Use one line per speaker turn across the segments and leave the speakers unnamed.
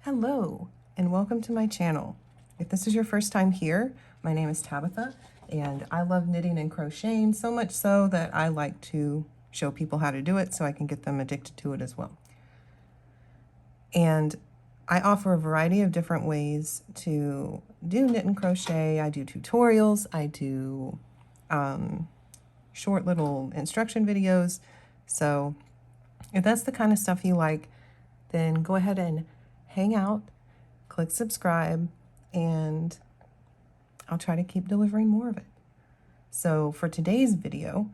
Hello, and welcome to my channel. If this is your first time here, my name is Tabitha, and I love knitting and crocheting so much so that I like to show people how to do it so I can get them addicted to it as well. And I offer a variety of different ways to do knit and crochet. I do tutorials, I do short little instruction videos. So if that's the kind of stuff you like, then go ahead and hang out, click subscribe, and I'll try to keep delivering more of it. So for today's video,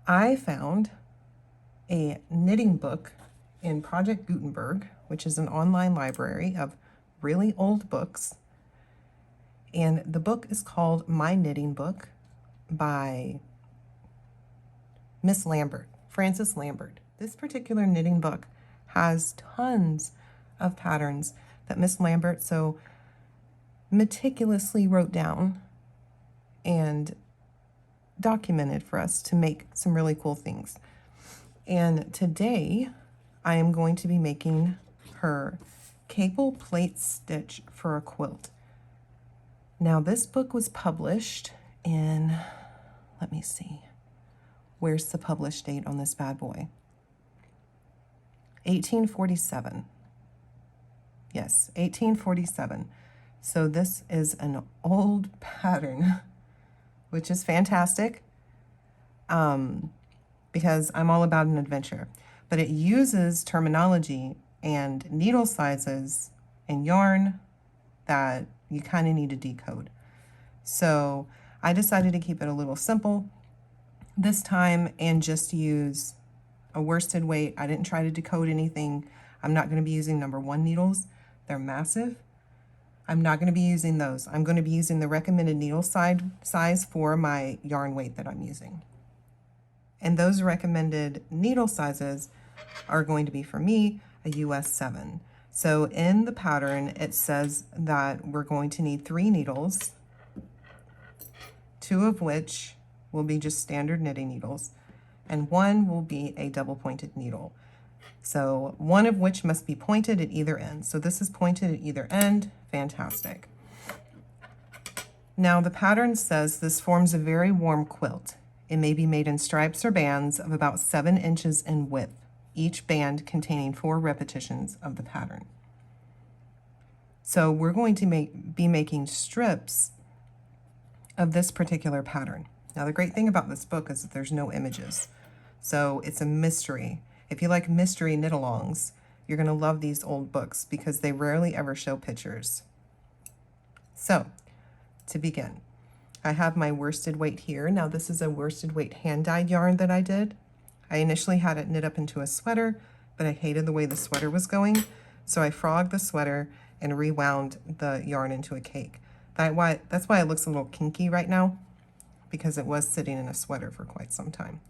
I found a knitting book in Project Gutenberg, which is an online library of really old books. And the book is called My Knitting Book by Miss Lambert, Frances Lambert. This particular knitting book has tons of patterns that Miss Lambert so meticulously wrote down and documented for us to make some really cool things. And today I am going to be making her cable plait stitch for a quilt. Now this book was published in, let me see, where's the published date on this bad boy? 1847. Yes, 1847. So this is an old pattern, which is fantastic because I'm all about an adventure. But it uses terminology and needle sizes and yarn that you kind of need to decode. So I decided to keep it a little simple this time and just use a worsted weight. I didn't try to decode anything. I'm not going to be using #1 needles. They're massive. I'm not going to be using those. I'm going to be using the recommended needle size for my yarn weight that I'm using. And those recommended needle sizes are going to be, for me, a US 7. So in the pattern, it says that we're going to need 3 needles, 2 of which will be just standard knitting needles, and 1 will be a double pointed needle. So 1 of which must be pointed at either end. So this is pointed at either end. Fantastic. Now the pattern says this forms a very warm quilt. It may be made in stripes or bands of about 7 inches in width, each band containing 4 repetitions of the pattern. So we're going to be making strips of this particular pattern. Now the great thing about this book is that there's no images. So it's a mystery. If you like mystery knit-alongs, you're going to love these old books because they rarely ever show pictures. So, to begin, I have my worsted weight here. Now this is a worsted weight hand-dyed yarn that I did. I initially had it knit up into a sweater, but I hated the way the sweater was going, so I frogged the sweater and rewound the yarn into a cake. That's why it looks a little kinky right now, because it was sitting in a sweater for quite some time.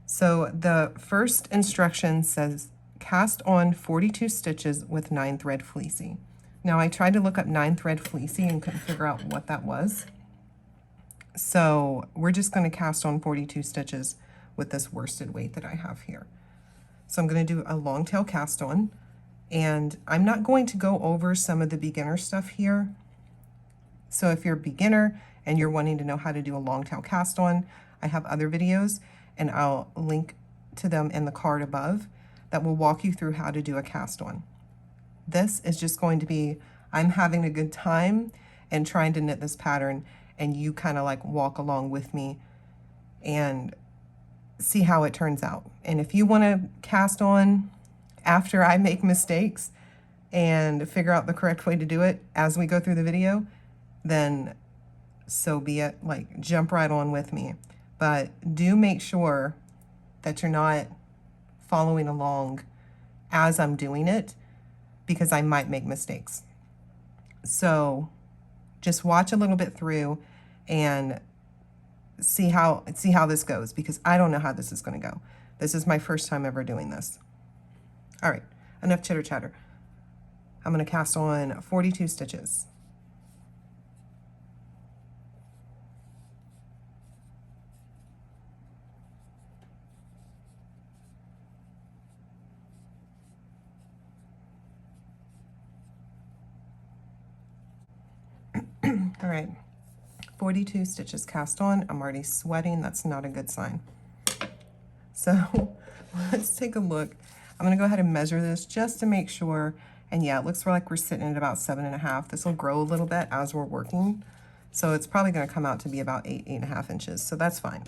So the first instruction says cast on 42 stitches with 9 thread fleecy. Now I tried to look up 9 thread fleecy and couldn't figure out what that was. So we're just going to cast on 42 stitches with this worsted weight that I have here. So I'm going to do a long tail cast on, and I'm not going to go over some of the beginner stuff here. So if you're a beginner and you're wanting to know how to do a long tail cast on, I have other videos, and I'll link to them in the card above that will walk you through how to do a cast on. This is just going to be, I'm having a good time and trying to knit this pattern, and you kind of like walk along with me and see how it turns out. And if you want to cast on after I make mistakes and figure out the correct way to do it as we go through the video, then so be it. Like, jump right on with me. But do make sure that you're not following along as I'm doing it, because I might make mistakes. So just watch a little bit through and see how this goes, because I don't know how this is going to go. This is my first time ever doing this. All right, enough chitter chatter. I'm going to cast on 42 stitches. right, 42 stitches cast on. I'm already sweating. That's not a good sign. So let's take a look. I'm gonna go ahead and measure this just to make sure. And yeah, it looks like we're sitting at about 7.5. This will grow a little bit as we're working. So it's probably gonna come out to be about 8.5 inches. So that's fine.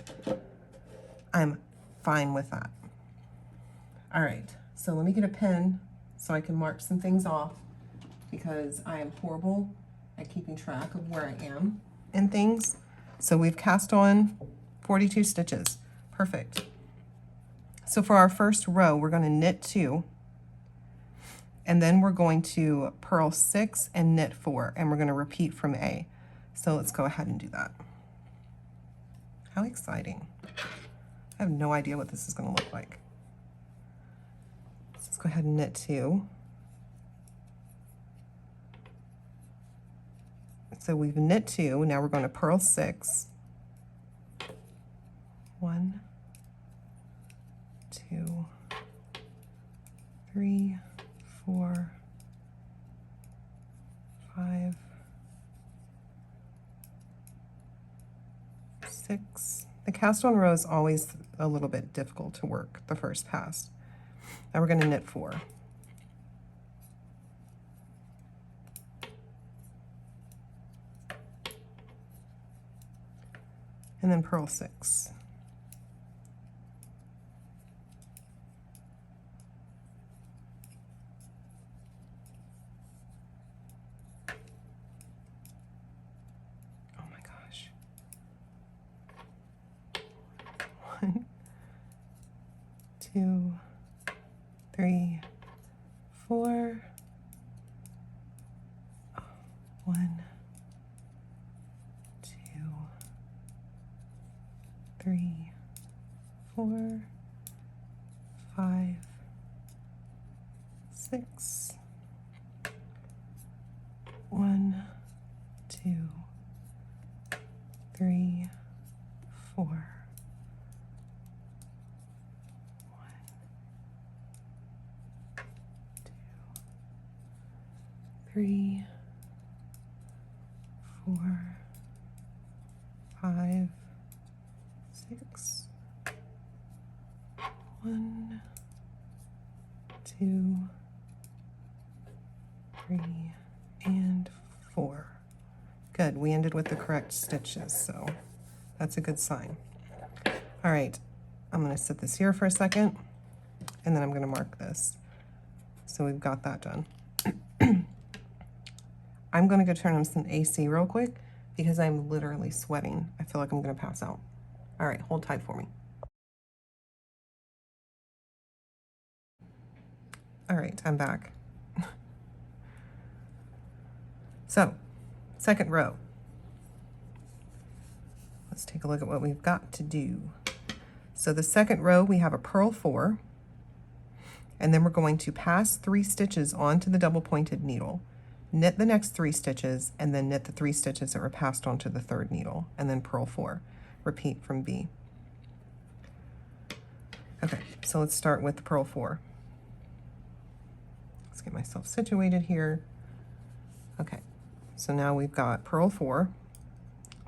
I'm fine with that. All right, so let me get a pen so I can mark some things off, because I am horrible at keeping track of where I am and things. So we've cast on 42 stitches. Perfect. So for our first row, we're going to knit 2, and then we're going to purl 6 and knit 4, and we're going to repeat from A. So let's go ahead and do that. How exciting. I have no idea what this is going to look like. So let's go ahead and knit 2. So we've knit 2, now we're going to purl 6. 1, 2, 3, 4, 5, 6. The cast on row is always a little bit difficult to work the first pass. Now we're going to knit 4. And then purl 6. Oh my gosh. 1, 2, 3, 4. 1, 2, 3, 4, 5, 6. 1, 2, 3, 4. 1, 2, 3, 4, 5, 6. 1, 2, 3, and 4. Good, we ended with the correct stitches, so that's a good sign. All right, I'm gonna set this here for a second, and then I'm gonna mark this. So we've got that done. I'm gonna go turn on some AC real quick because I'm literally sweating. I feel like I'm gonna pass out. All right, hold tight for me. All right, I'm back. So, second row. Let's take a look at what we've got to do. So the second row, we have a purl 4, and then we're going to pass 3 stitches onto the double pointed needle, knit the next 3 stitches, and then knit the 3 stitches that were passed onto the third needle, and then purl 4. Repeat from B. Okay, so let's start with the purl 4. Let's get myself situated here. Okay, so now we've got purl 4.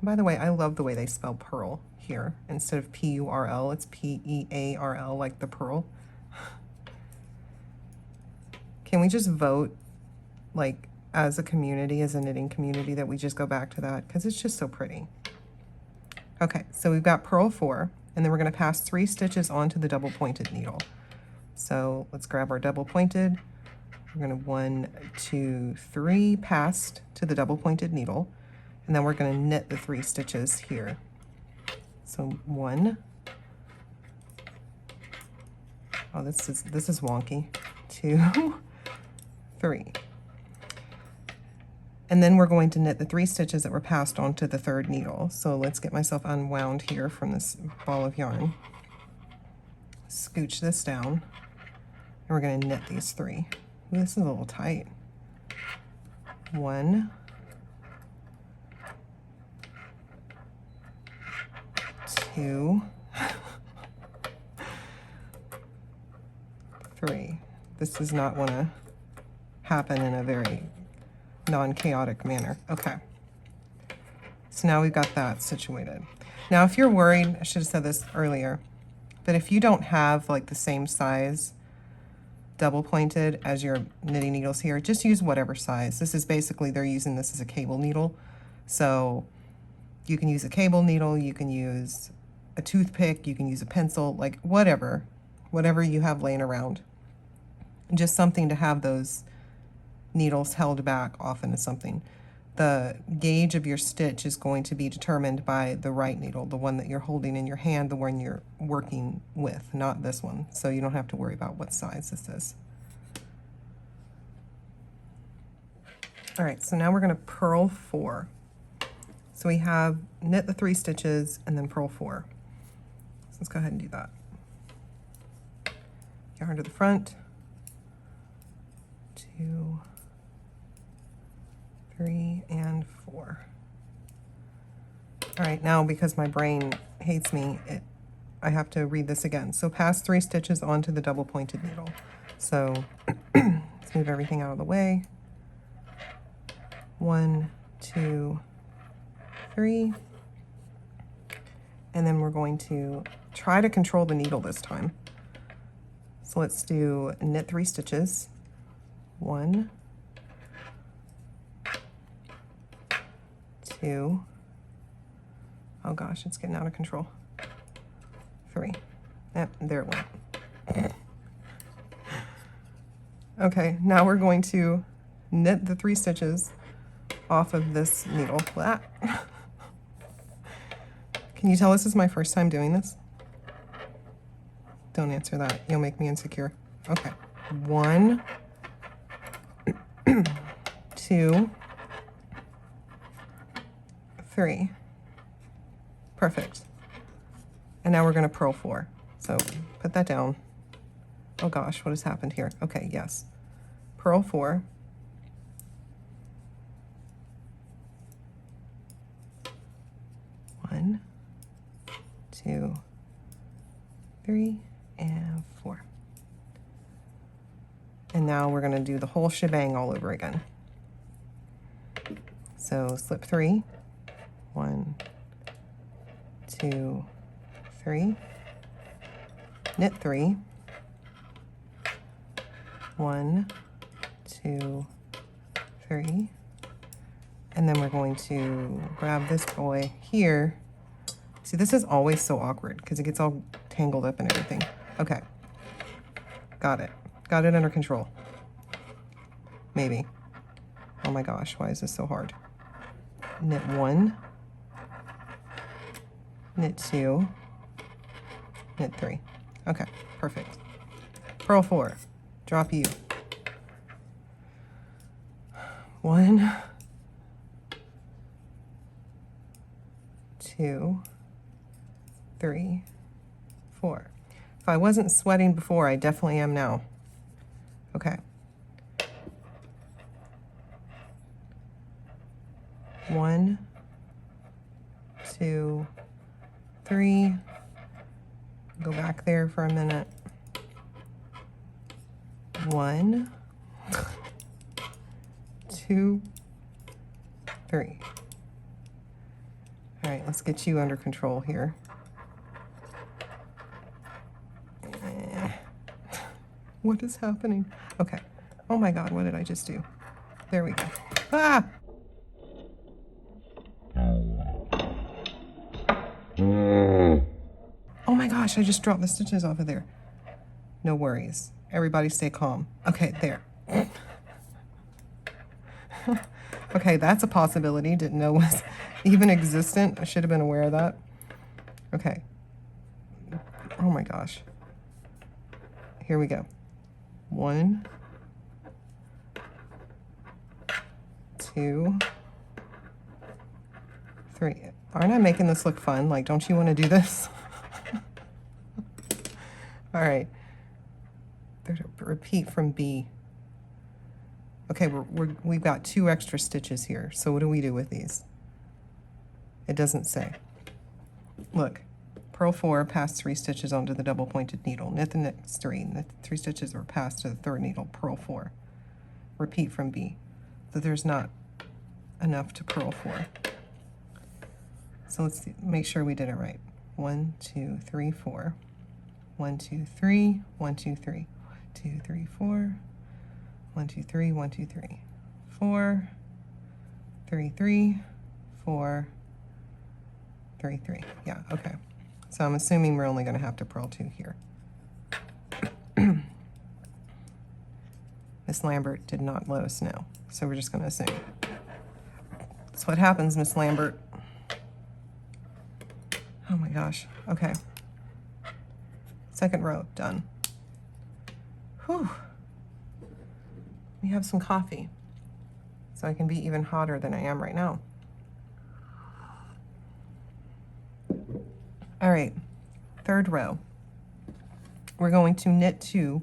By the way, I love the way they spell pearl here. Instead of P-U-R-L, it's P-E-A-R-L, like the pearl. Can we just vote, like, as a community, as a knitting community, that we just go back to that? Because it's just so pretty. Okay, so we've got purl 4, and then we're going to pass 3 stitches onto the double pointed needle. So let's grab our double pointed. We're going to 1, 2, 3 past to the double pointed needle, and then we're going to knit the 3 stitches here. So 1. Oh, this is wonky. 2, 3. And then we're going to knit the 3 stitches that were passed onto the third needle. So let's get myself unwound here from this ball of yarn. Scooch this down, and we're going to knit these 3. Ooh, this is a little tight. 1, 2, 3. This does not want to happen in a very non-chaotic manner. Okay. So now we've got that situated. Now if you're worried, I should have said this earlier, but if you don't have like the same size double pointed as your knitting needles here, just use whatever size. This is basically, they're using this as a cable needle. So you can use a cable needle, you can use a toothpick, you can use a pencil, like whatever you have laying around. Just something to have those needles held back often is something. The gauge of your stitch is going to be determined by the right needle, the one that you're holding in your hand, the one you're working with, not this one. So you don't have to worry about what size this is. All right, so now we're going to purl 4. So we have knit the 3 stitches and then purl 4. So let's go ahead and do that. Yarn to the front, 2, 3, and 4. All right, now because my brain hates me, I have to read this again. So pass 3 stitches onto the double pointed needle. So let's move everything out of the way. 1, 2, 3. And then we're going to try to control the needle this time. So let's do knit 3 stitches. 1, 2, oh gosh, it's getting out of control. 3. Yep, there it went. Okay, now we're going to knit the 3 stitches off of this needle. Blah. Can you tell this is my first time doing this? Don't answer that. You'll make me insecure. Okay. 1, 2, 3. Perfect. And now we're going to purl 4. So put that down. Oh gosh, what has happened here? Okay, yes. Purl 4. One, 2, 3, and 4. And now we're going to do the whole shebang all over again. So slip 3, 1, 2, 3, knit 3, 1, 2, 3, and then we're going to grab this boy here. See, this is always so awkward because it gets all tangled up and everything. Okay, got it under control. Maybe. Oh my gosh, why is this so hard? Knit 1, knit 2, knit 3. Okay, perfect. Purl 4, drop U. 1, 2, 3, 4. If I wasn't sweating before, I definitely am now. Okay. 1, 2, 3. Go back there for a minute. 1, 2, 3. All right, let's get you under control here. What is happening? Okay. Oh my God, what did I just do? There we go. Ah! Oh my gosh, I just dropped the stitches off of there. No worries. Everybody stay calm. Okay, there. Okay, that's a possibility. Didn't know was even existent. I should have been aware of that. Okay. Oh my gosh. Here we go. 1, 2, 3. Aren't I making this look fun? Like, don't you want to do this? All right. Repeat from B. Okay, we've got 2 extra stitches here. So what do we do with these? It doesn't say. Look, purl 4, pass 3 stitches onto the double pointed needle. Knit the next 3. Knit 3 stitches or pass to the 3rd needle. Purl 4. Repeat from B. So there's not enough to purl 4. So let's see, make sure we did it right. 1, 2, 3, 4. 1, 2, 3, 1, 2, 3. 2, 3, 4. 1, 2, 3, 1, 2, 3. 4, 3, 3, 4, 3, 3. Yeah, okay. So I'm assuming we're only going to have to purl 2 here. Miss Lambert did not let us know, so we're just going to assume. That's what happens, Miss Lambert. Oh my gosh. Okay. Second row, done. Whew. Let me have some coffee so I can be even hotter than I am right now. All right, third row. We're going to knit 2,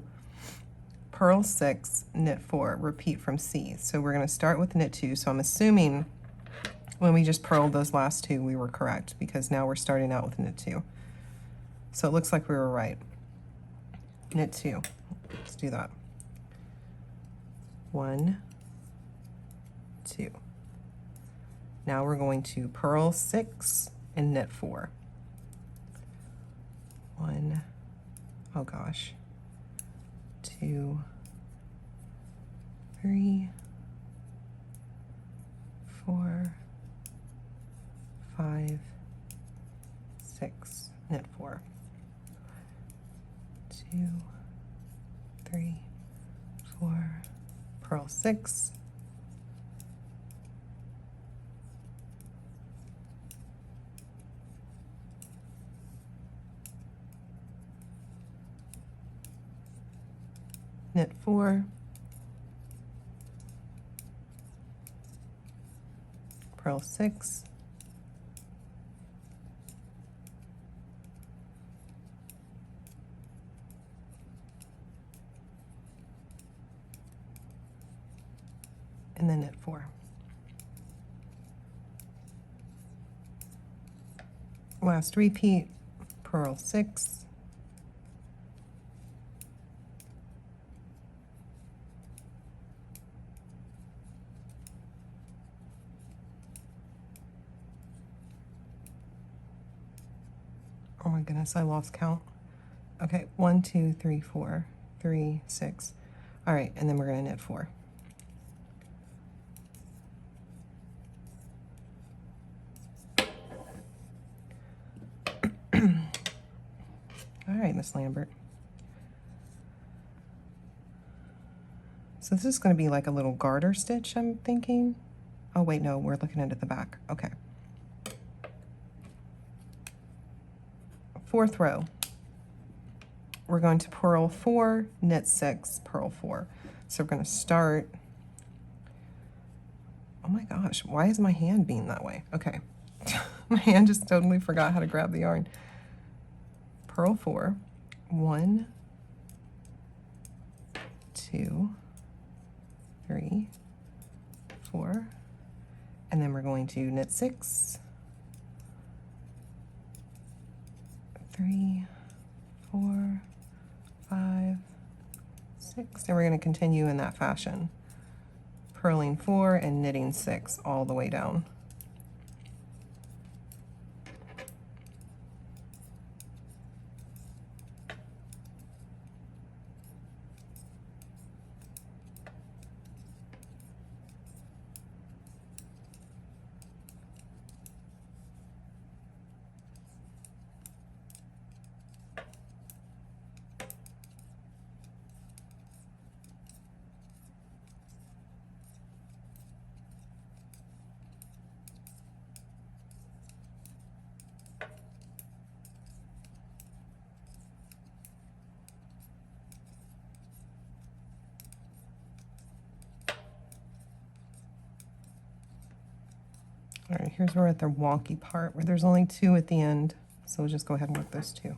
purl 6, knit 4, repeat from C. So we're going to start with knit 2. So I'm assuming when we just purled those last 2, we were correct, because now we're starting out with knit 2. So it looks like we were right. Knit 2. Let's do that. 1, 2. Now we're going to purl 6 and knit 4. 1, oh gosh, 2, 3, 4, 5, 6, knit 4. 2, 3, 4, purl 6, knit 4, purl 6, and then knit 4. Last repeat, purl 6, oh my goodness, I lost count. Okay, 1, 2, 3, 4, 3, 6. All right, and then we're going to knit 4. All right, Miss Lambert. So this is going to be like a little garter stitch, I'm thinking. Oh wait, no, we're looking at the back. Okay. Fourth row. We're going to purl 4, knit 6, purl 4. So we're going to start. Oh my gosh, why is my hand being that way? Okay. My hand just totally forgot how to grab the yarn. Purl 4, 1, 2, 3, 4, and then we're going to knit 6, 3, 4, 5, 6, and we're going to continue in that fashion, purling 4 and knitting 6 all the way down. All right, here's where we're at the wonky part where there's only 2 at the end. So we'll just go ahead and work those 2.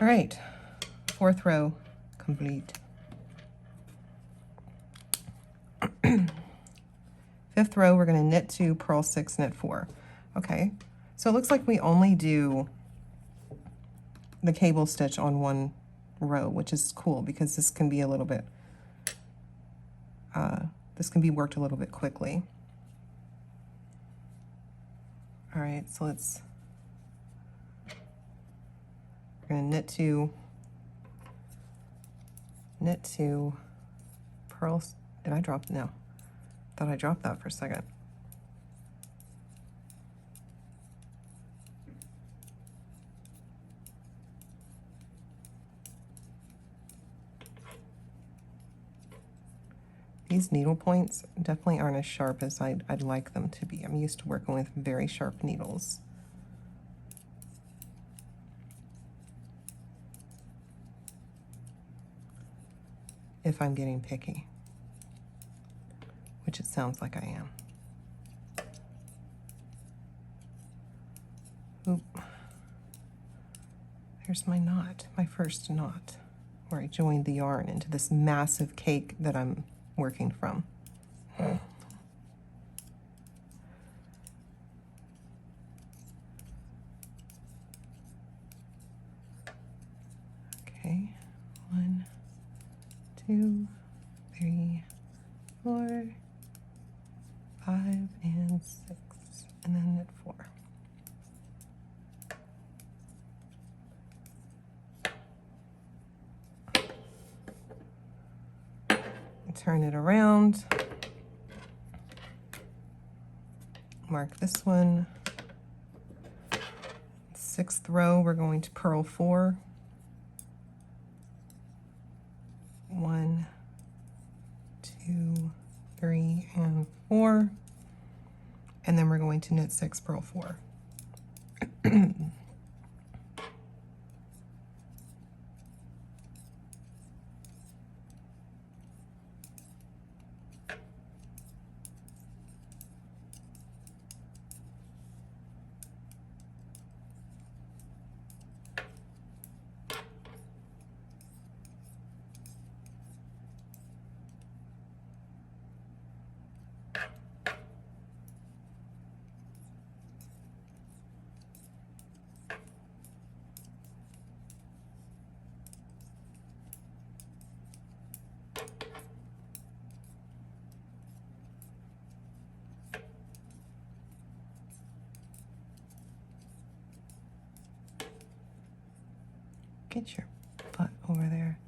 All right, fourth row complete. Fifth row, we're going to knit 2, purl 6, knit 4. Okay, so it looks like we only do the cable stitch on one row, which is cool because this can be a little bit, this can be worked a little bit quickly. All right, so we're gonna knit two, purls. Did I drop? No, thought I dropped that for a second. These needle points definitely aren't as sharp as I'd like them to be. I'm used to working with very sharp needles. If I'm getting picky, which it sounds like I am. Oop. Here's my knot, my first knot, where I joined the yarn into this massive cake that I'm working from. Okay, 1, 2, 3, 4, 5, and 6, and then knit 4. Turn it around, mark this one. 6th row, we're going to purl 4. 1, 2, 3, and 4, and then we're going to knit 6, purl 4. Get your butt over there.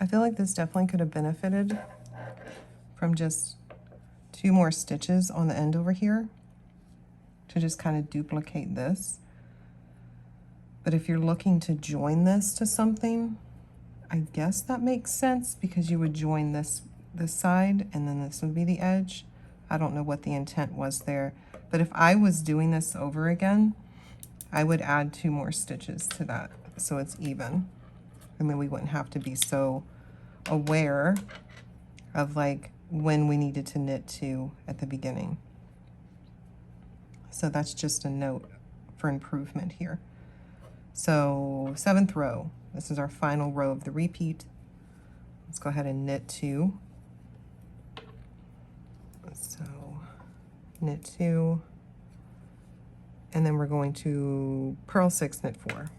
I feel like this definitely could have benefited from just 2 more stitches on the end over here to just kind of duplicate this. But if you're looking to join this to something, I guess that makes sense, because you would join this side and then this would be the edge. I don't know what the intent was there, but if I was doing this over again, I would add 2 more stitches to that so it's even. And then we wouldn't have to be so aware of like when we needed to knit 2 at the beginning. So that's just a note for improvement here. So 7th row, this is our final row of the repeat. Let's go ahead and knit 2. So knit 2, and then we're going to purl 6, knit 4.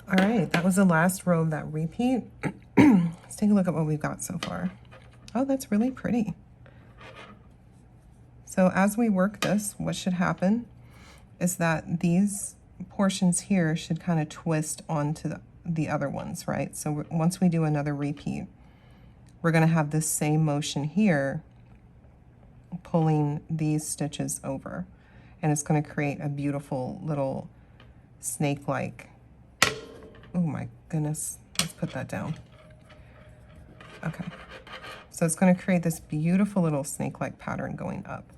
All right, that was the last row of that repeat. Let's take a look at what we've got so far. Oh, that's really pretty. So as we work this, what should happen is that these portions here should kind of twist onto the other ones, right? So once we do another repeat, we're going to have this same motion here, pulling these stitches over. And it's going to create a beautiful little snake-like, oh my goodness, let's put that down. Okay, so it's going to create this beautiful little snake-like pattern going up.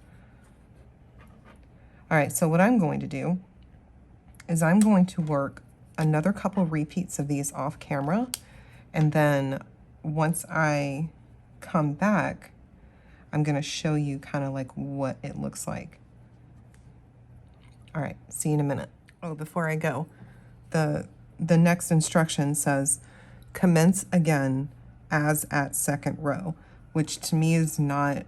All right, so what I'm going to do is I'm going to work another couple repeats of these off camera, and then once I come back, I'm going to show you kind of like what it looks like. All right, see you in a minute. Oh, before I go, the next instruction says commence again as at second row, which to me is not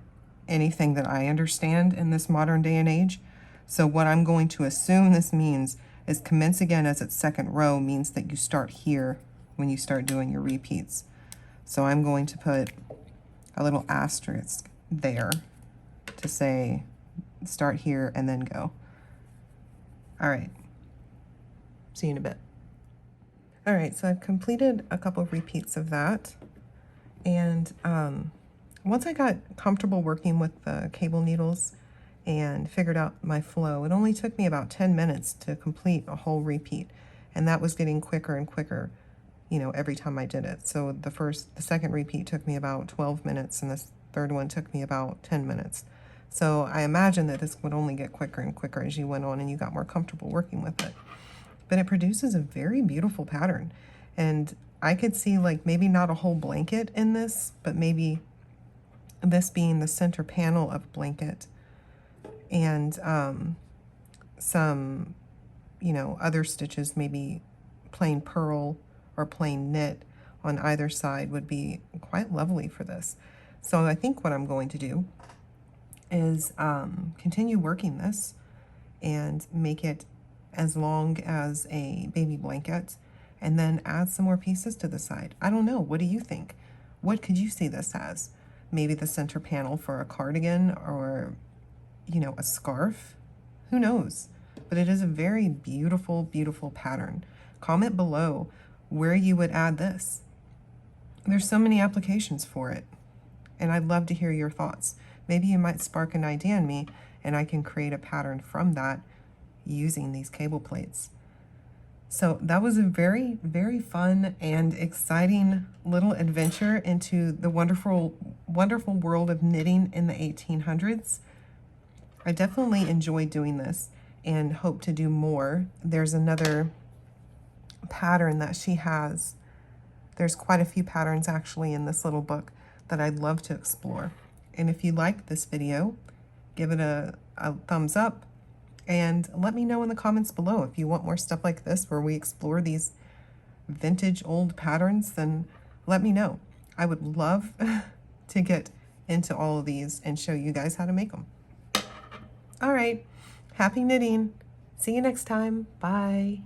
anything that I understand in this modern day and age. So what I'm going to assume this means is commence again as at second row means that you start here when you start doing your repeats. So I'm going to put a little asterisk there to say start here and then go. All right, see you in a bit. All right, so I've completed a couple of repeats of that. And once I got comfortable working with the cable needles and figured out my flow, it only took me about 10 minutes to complete a whole repeat. And that was getting quicker and quicker, you know, every time I did it. So the second repeat took me about 12 minutes and the third one took me about 10 minutes. So I imagine that this would only get quicker and quicker as you went on and you got more comfortable working with it. But it produces a very beautiful pattern. And I could see like maybe not a whole blanket in this, but maybe this being the center panel of blanket and some, you know, other stitches, maybe plain purl or plain knit on either side would be quite lovely for this. So I think what I'm going to do is continue working this and make it as long as a baby blanket and then add some more pieces to the side. I don't know, what do you think? What could you see this as? Maybe the center panel for a cardigan or, you know, a scarf? Who knows? But it is a very beautiful, beautiful pattern. Comment below where you would add this. There's so many applications for it, and I'd love to hear your thoughts. Maybe you might spark an idea in me and I can create a pattern from that using these cable plates. So that was a very, very fun and exciting little adventure into the wonderful, wonderful world of knitting in the 1800s. I definitely enjoyed doing this and hope to do more. There's another pattern that she has. There's quite a few patterns actually in this little book that I'd love to explore. And if you liked this video, give it a thumbs up and let me know in the comments below if you want more stuff like this where we explore these vintage old patterns, then let me know. I would love to get into all of these and show you guys how to make them. All right, happy knitting. See you next time. Bye.